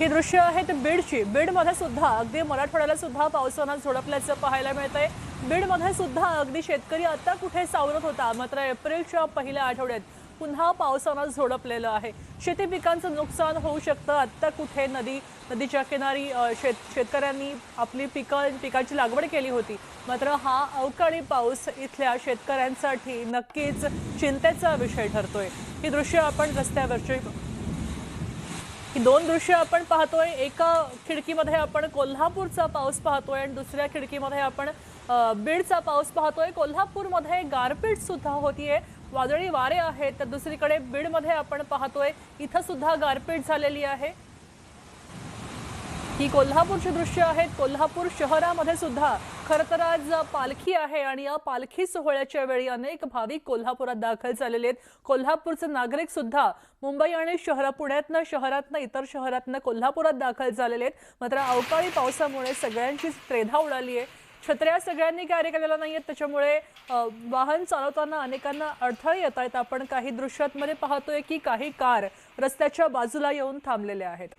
ही दृश्य आहेत बीडची। बीडमध्ये सुद्धा अगदी मराठवाड्याला सुद्धा पावसानं झोडपल्याचं पाहायला मिळतंय। बीडमध्ये सुद्धा अगदी शेतकरी आता कुठे सावरत होता, मात्र एप्रिलच्या पहिल्या आठवड्यात पुन्हा पावसानं झोडपलेलं आहे। शेती पिकांचं नुकसान होऊ शकतं। आता कुठे नदीच्या किनारी शेतकऱ्यांनी आपली पिकांची लागवड केली होती, मात्र हा अवकाळी पाऊस इथल्या शेतकऱ्यांसाठी नक्कीच चिंतेचा विषय ठरतोय। ही दृश्य आपण रस्त्यावरची ही दोन दृश्य आपण पाहतोय। एका खिडकीमध्ये आपण कोल्हापूरचा पाऊस पाहतोय आणि दुसऱ्या खिडकीमध्ये आपण बीडचा पाऊस पाहतोय। कोल्हापूरमध्ये गारपीट सुद्धा होतीये, वादळी वारे आहेत, तर दुसरीकडे बीडमध्ये आपण पाहतोय इथं सुद्धा गारपीट झालेली आहे। ही कोल्हापूरची दृश्य आहेत। कोल्हापूर शहरामध्ये सुद्धा खरं तर आज पालखी आहे आणि या पालखी सोहळ्याच्या वेळी अनेक भाविक कोल्हापुरात दाखल झालेले आहेत। कोल्हापूरचे नागरिक सुद्धा मुंबई आणि शहरातनं इतर शहरातनं कोल्हापुरात दाखल झालेले आहेत। मात्र अवकाळी पावसामुळे सगळ्यांचीच त्रेधा उडाली आहे। छत्र्या सगळ्यांनी कॅरी केलेल्या नाहीयेत, त्याच्यामुळे वाहन चालवताना अनेकांना अडथळे येत आहेत। आपण काही दृश्यांमध्ये पाहतोय की काही कार रस्त्याच्या बाजूला येऊन थांबलेल्या आहेत।